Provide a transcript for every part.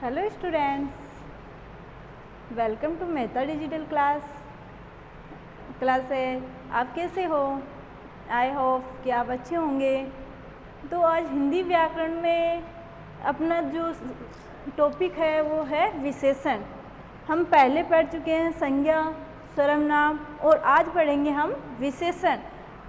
Hello students, welcome to Mehta digital class है। आप कैसे हो? आई होप कि आप अच्छे होंगे। तो आज हिंदी व्याकरण में अपना जो टॉपिक है वो है विशेषण। हम पहले पढ़ चुके हैं संज्ञा, सर्वनाम और आज पढ़ेंगे हम विशेषण।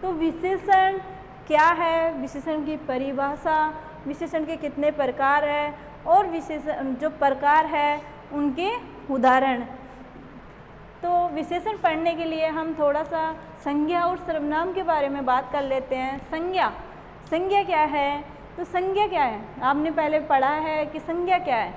तो विशेषण क्या है, विशेषण की परिभाषा, विशेषण के कितने प्रकार है और विशेषण जो प्रकार है उनके उदाहरण। तो विशेषण पढ़ने के लिए हम थोड़ा सा संज्ञा और सर्वनाम के बारे में बात कर लेते हैं। संज्ञा क्या है? तो संज्ञा क्या है, आपने पहले पढ़ा है कि संज्ञा क्या है।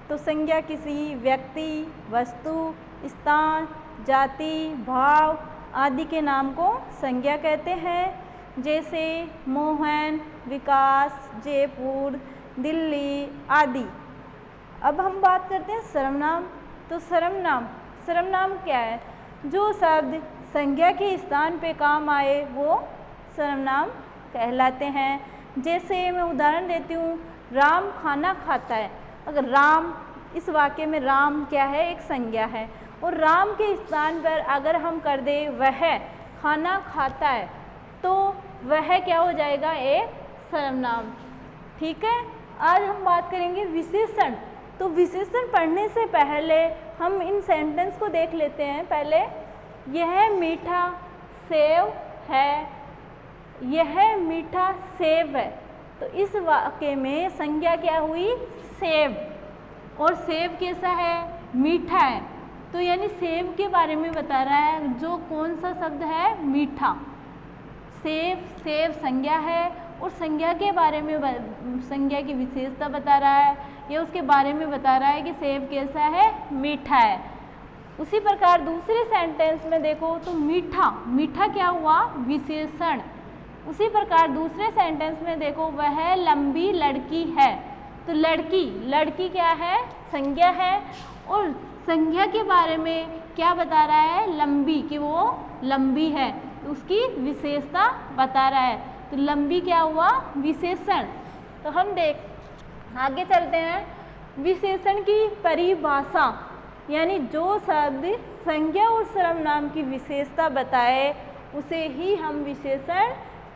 तो संज्ञा किसी व्यक्ति, वस्तु, स्थान, जाति, भाव आदि के नाम को संज्ञा कहते हैं। जैसे मोहन, विकास, जयपुर, दिल्ली आदि। अब हम बात करते हैं सर्वनाम। तो सर्वनाम क्या है? जो शब्द संज्ञा के स्थान पे काम आए वो सर्वनाम कहलाते हैं। जैसे मैं उदाहरण देती हूँ, राम खाना खाता है। अगर राम, इस वाक्य में राम क्या है? एक संज्ञा है। और राम के स्थान पर अगर हम कर दे वह खाना खाता है तो वह क्या हो जाएगा? एक सर्वनाम। ठीक है। आज हम बात करेंगे विशेषण। तो विशेषण पढ़ने से पहले हम इन सेंटेंस को देख लेते हैं। पहले, यह मीठा सेव है, यह मीठा सेव है। तो इस वाक्य में संज्ञा क्या हुई? सेव। और सेव कैसा है? मीठा है। तो यानी सेव के बारे में बता रहा है। जो कौन सा शब्द है? मीठा। सेव संज्ञा है और संज्ञा के बारे में संज्ञा की विशेषता बता रहा है या उसके बारे में बता रहा है कि सेब कैसा है? मीठा है। उसी प्रकार दूसरे सेंटेंस में देखो तो मीठा क्या हुआ? विशेषण। उसी प्रकार दूसरे सेंटेंस में देखो, वह लंबी लड़की है। तो लड़की क्या है? संज्ञा है। और संज्ञा के बारे में क्या बता रहा है? लंबी, कि वो लंबी है, उसकी विशेषता बता रहा है। तो लंबी क्या हुआ? विशेषण। तो हम आगे चलते हैं। विशेषण की परिभाषा, यानी जो शब्द संज्ञा और सर्वनाम की विशेषता बताए उसे ही हम विशेषण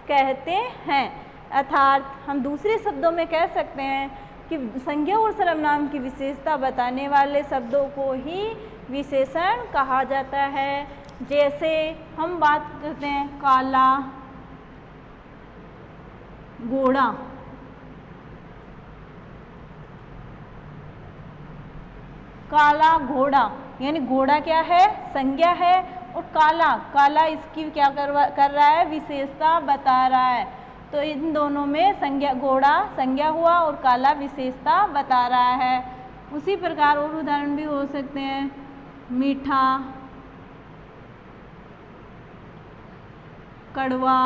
कहते हैं। अर्थात हम दूसरे शब्दों में कह सकते हैं कि संज्ञा और सर्वनाम की विशेषता बताने वाले शब्दों को ही विशेषण कहा जाता है। जैसे हम बात करते हैं काला घोड़ा। काला घोड़ा, यानी घोड़ा क्या है? संज्ञा है। और काला इसकी क्या कर रहा है? विशेषता बता रहा है। तो इन दोनों में संज्ञा, घोड़ा संज्ञा हुआ और काला विशेषता बता रहा है। उसी प्रकार और उदाहरण भी हो सकते हैं, मीठा, कड़वा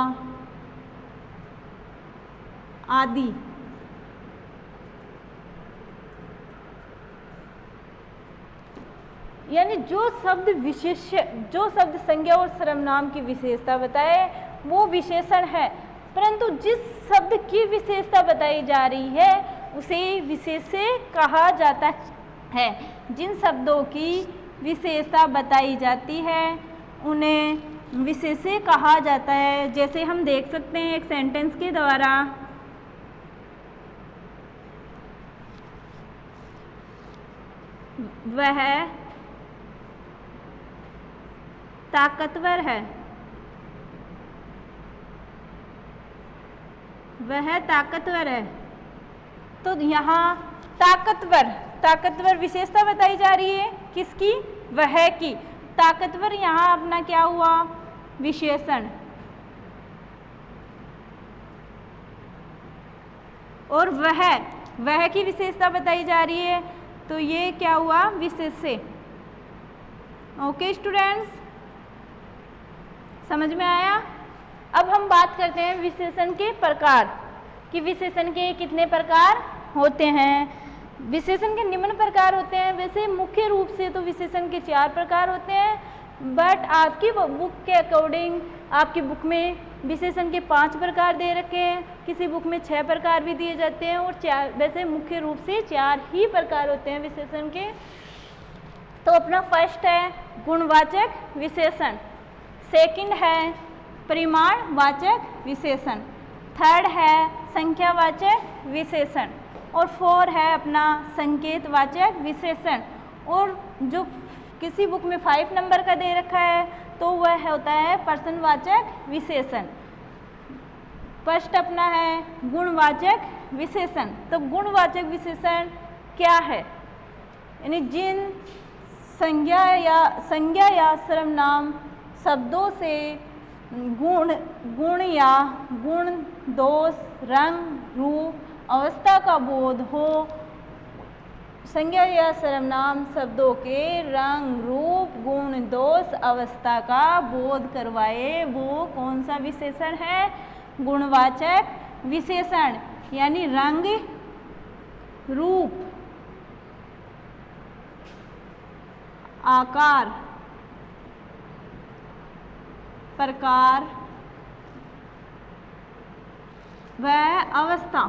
आदि। यानी जो शब्द संज्ञा और सर्वनाम की विशेषता बताए वो विशेषण है। परंतु जिस शब्द की विशेषता बताई जा रही है उसे विशेष्य कहा जाता है। जिन शब्दों की विशेषता बताई जाती है उन्हें विशेष्य कहा जाता है। जैसे हम देख सकते हैं एक सेंटेंस के द्वारा, वह ताकतवर है, वह ताकतवर है। तो यहाँ ताकतवर विशेषता बताई जा रही है। किसकी? वह की। ताकतवर यहाँ अपना क्या हुआ? विशेषण। और वह की विशेषता बताई जा रही है तो ये क्या हुआ? विशेष्य। ओके स्टूडेंट्स, समझ में आया? अब हम बात करते हैं विशेषण के प्रकार कि विशेषण के कितने प्रकार होते हैं। विशेषण के निम्न प्रकार होते हैं। वैसे मुख्य रूप से तो विशेषण के 4 प्रकार होते हैं, बट आपकी बुक के अकॉर्डिंग, आपकी बुक में विशेषण के 5 प्रकार दे रखे हैं, किसी बुक में 6 प्रकार भी दिए जाते हैं, और 4, वैसे मुख्य रूप से 4 ही प्रकार होते हैं विशेषण के। तो अपना फर्स्ट है गुणवाचक विशेषण, सेकंड है परिमाणवाचक विशेषण, थर्ड है संख्यावाचक विशेषण, और 4 है अपना संकेतवाचक विशेषण। और जो किसी बुक में 5 नंबर का दे रखा है तो वह होता है पर्सनवाचक विशेषण। फर्स्ट अपना है गुणवाचक विशेषण। तो गुणवाचक विशेषण क्या है? यानी जिन संज्ञा या सर्वनाम शब्दों से गुण या गुण, दोष, रंग, रूप, अवस्था का बोध हो, संज्ञा या सर्वनाम शब्दों के रंग, रूप, गुण, दोष, अवस्था का बोध करवाए, वो कौन सा विशेषण है? गुणवाचक विशेषण। यानी रंग, रूप, आकार, प्रकार व अवस्था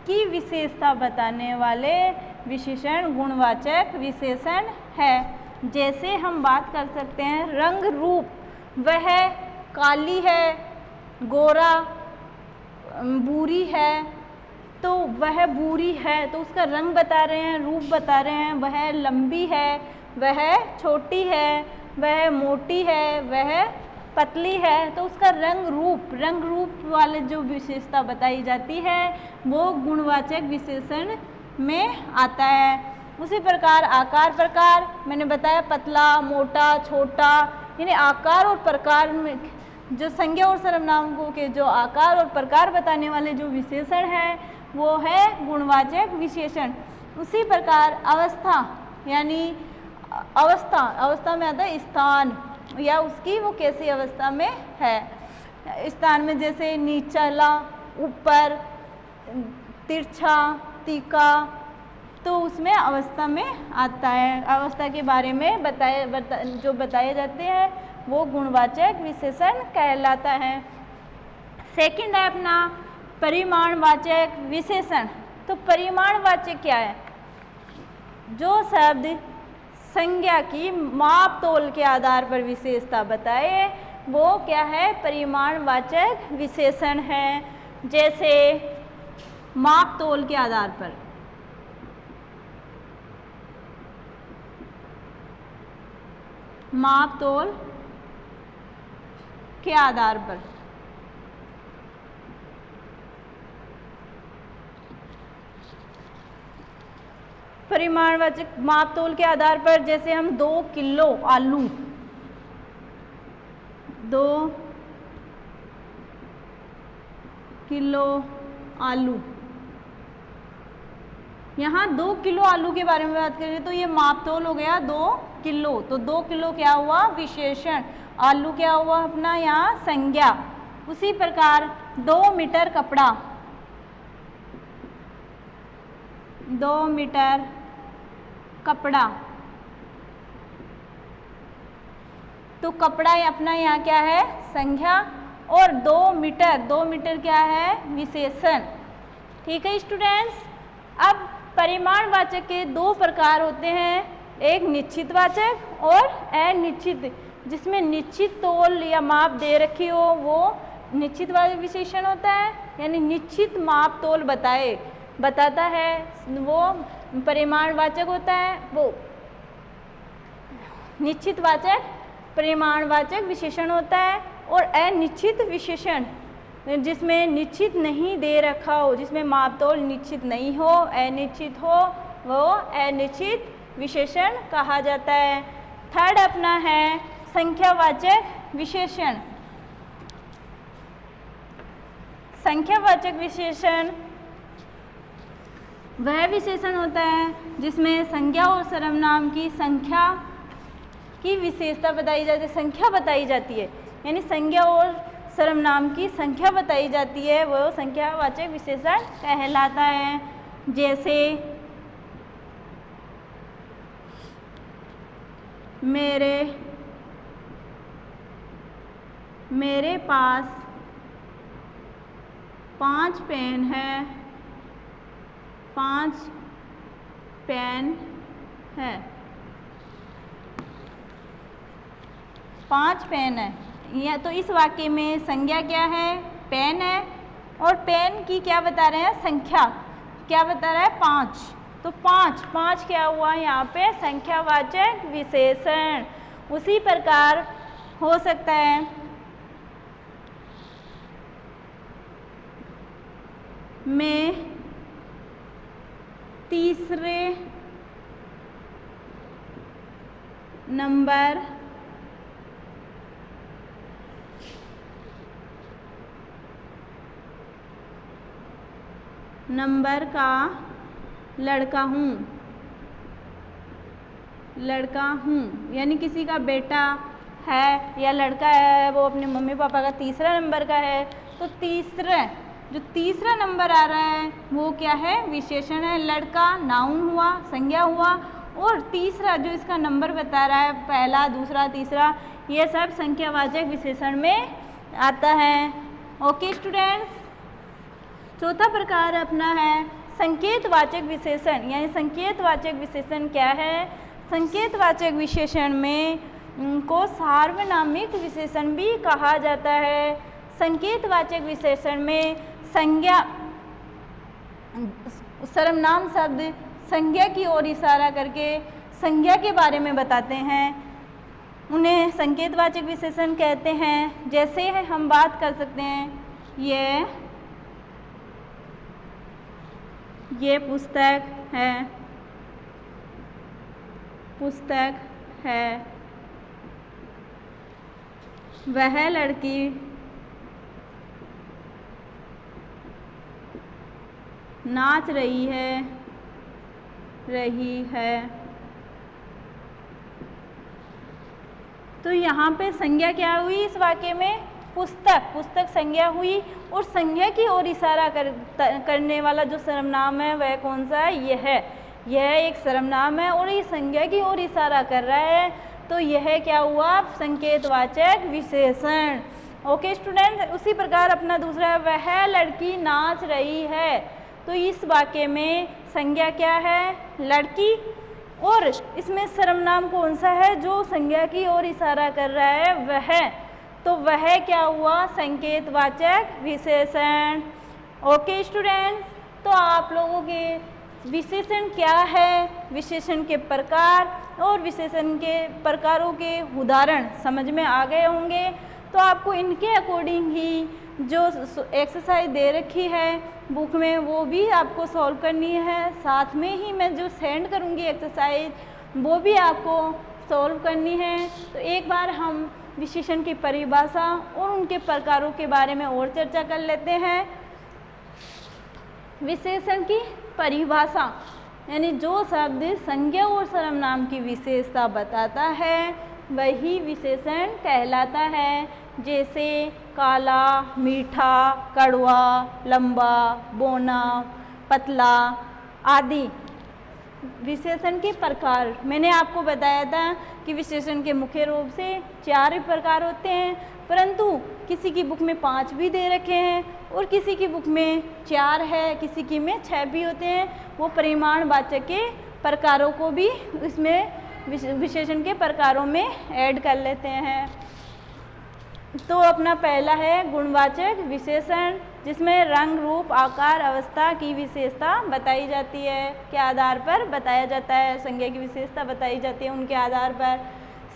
की विशेषता बताने वाले विशेषण गुणवाचक विशेषण है। जैसे हम बात कर सकते हैं रंग रूप, वह काली है, गोरा, बूरी है, तो वह बूरी है तो उसका रंग बता रहे हैं, रूप बता रहे हैं। वह लंबी है, वह छोटी है, वह मोटी है, वह पतली है, तो उसका रंग रूप वाले जो विशेषता बताई जाती है वो गुणवाचक विशेषण में आता है। उसी प्रकार आकार प्रकार मैंने बताया, पतला, मोटा, छोटा, यानी आकार और प्रकार में जो संज्ञा और सर्वनामों के जो आकार और प्रकार बताने वाले जो विशेषण है वो है गुणवाचक विशेषण। उसी प्रकार अवस्था, यानी अवस्था में आता है स्थान या उसकी वो कैसी अवस्था में है। स्थान में जैसे नीचला, ऊपर, तिरछा, तीखा, तो उसमें अवस्था में आता है। अवस्था के बारे में जो बताए जाते हैं वो गुणवाचक विशेषण कहलाता है। सेकंड है अपना परिमाणवाचक विशेषण। तो परिमाणवाचक क्या है? जो शब्द संज्ञा की माप तोल के आधार पर विशेषता बताए वो क्या है? परिमाणवाचक विशेषण है। जैसे माप तोल के आधार पर, माप तोल के आधार पर, परिमाणवाचक माप तोल के आधार पर, जैसे हम 2 किलो आलू, 2 किलो आलू, यहाँ 2 किलो आलू के बारे में बात करें तो ये माप तोल हो गया 2 किलो। तो 2 किलो क्या हुआ? विशेषण। आलू क्या हुआ अपना? यहाँ संज्ञा। उसी प्रकार 2 मीटर कपड़ा, 2 मीटर कपड़ा, तो कपड़ा अपना यहाँ क्या है? संज्ञा। और 2 मीटर क्या है? विशेषण। ठीक है स्टूडेंट्स। अब परिमाणवाचक के 2 प्रकार होते हैं, एक निश्चित वाचक और अनिश्चित। जिसमें निश्चित तोल या माप दे रखी हो वो निश्चित वाचक विशेषण होता है, यानी निश्चित माप तोल बताता है वो परिमाणवाचक होता है। वो निश्चित वाचक परिमाणवाचक विशेषण होता है। और अनिश्चित विशेषण जिसमें निश्चित नहीं दे रखा हो, जिसमें माप तोल निश्चित नहीं हो, अनिश्चित हो, वो अनिश्चित विशेषण कहा जाता है। थर्ड अपना है संख्यावाचक विशेषण। संख्यावाचक विशेषण वह विशेषण होता है जिसमें संज्ञा और सर्वनाम की संख्या की विशेषता बताई जाती है, संख्या बताई जाती है, यानी संज्ञा और सर्वनाम की संख्या बताई जाती है, वो संख्यावाचक विशेषण कहलाता है। जैसे मेरे पास 5 पेन है। 5 पेन है। 5 पेन है। या तो इस वाक्य में संज्ञा क्या है? पेन है। और पेन की क्या बता रहे हैं? संख्या क्या बता रहा है? 5। तो 5 क्या हुआ यहाँ पे? संख्यावाचक विशेषण। उसी प्रकार हो सकता है मैं तीसरे नंबर का लड़का हूँ। यानी किसी का बेटा है या लड़का है, वो अपने मम्मी पापा का तीसरा नंबर का है। तो जो तीसरा नंबर आ रहा है वो क्या है? विशेषण है। लड़का नाउन हुआ, संज्ञा हुआ, और तीसरा जो इसका नंबर बता रहा है, पहला, दूसरा, तीसरा, ये सब संख्यावाचक विशेषण में आता है। ओके स्टूडेंट्स, चौथा प्रकार अपना है संकेतवाचक विशेषण। यानी संकेतवाचक विशेषण क्या है? संकेतवाचक विशेषण में उनको सार्वनामिक विशेषण भी कहा जाता है। संकेतवाचक विशेषण में संज्ञा, सर्वनाम शब्द संज्ञा की ओर इशारा करके संज्ञा के बारे में बताते हैं, उन्हें संकेतवाचक विशेषण कहते हैं। जैसे हम बात कर सकते हैं, ये पुस्तक है, वह लड़की नाच रही है। तो यहाँ पे संज्ञा क्या हुई? इस वाक्य में पुस्तक संज्ञा हुई, और संज्ञा की ओर इशारा करने वाला जो सर्वनाम है वह कौन सा है? यह एक सर्वनाम है और ये संज्ञा की ओर इशारा कर रहा है। तो यह क्या हुआ? संकेतवाचक विशेषण। ओके स्टूडेंट, उसी प्रकार अपना दूसरा है वह लड़की नाच रही है। तो इस वाक्य में संज्ञा क्या है? लड़की, और इसमें सर्वनाम कौन सा है जो संज्ञा की ओर इशारा कर रहा है? वह। तो वह क्या हुआ? संकेतवाचक विशेषण। ओके स्टूडेंट्स, तो आप लोगों के विशेषण क्या है, विशेषण के प्रकार और विशेषण के प्रकारों के उदाहरण समझ में आ गए होंगे। तो आपको इनके अकॉर्डिंग ही जो एक्सरसाइज दे रखी है बुक में वो भी आपको सॉल्व करनी है। साथ में ही मैं जो सेंड करूँगी एक्सरसाइज वो भी आपको सॉल्व करनी है। तो एक बार हम विशेषण की परिभाषा और उनके प्रकारों के बारे में और चर्चा कर लेते हैं। विशेषण की परिभाषा यानी जो शब्द संज्ञा और सर्वनाम की विशेषता बताता है वही विशेषण कहलाता है। जैसे काला, मीठा, कड़वा, लंबा, बौना, पतला आदि। विशेषण के प्रकार मैंने आपको बताया था कि विशेषण के मुख्य रूप से 4 प्रकार होते हैं, परंतु किसी की बुक में 5 भी दे रखे हैं और किसी की बुक में 4 है, किसी की में 6 भी होते हैं। वो परिमाणवाचक के प्रकारों को भी इसमें विशेषण के प्रकारों में ऐड कर लेते हैं। तो अपना पहला है गुणवाचक विशेषण, जिसमें रंग, रूप, आकार, अवस्था की विशेषता बताई जाती है, के आधार पर बताया जाता है। संज्ञा की विशेषता बताई जाती है उनके आधार पर।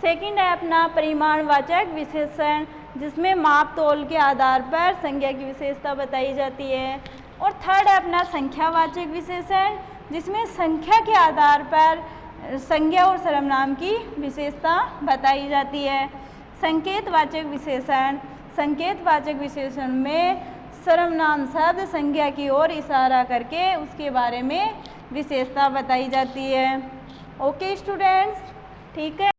सेकंड है अपना परिमाणवाचक विशेषण, जिसमें माप तोल के आधार पर संज्ञा की विशेषता बताई जाती है। और थर्ड है अपना संख्यावाचक विशेषण, जिसमें संख्या के आधार पर संज्ञा और सर्वनाम की विशेषता बताई जाती है। संकेतवाचक विशेषण, संकेतवाचक विशेषण में सर्वनाम शब्द संज्ञा की ओर इशारा करके उसके बारे में विशेषता बताई जाती है। ओके स्टूडेंट्स, ठीक है।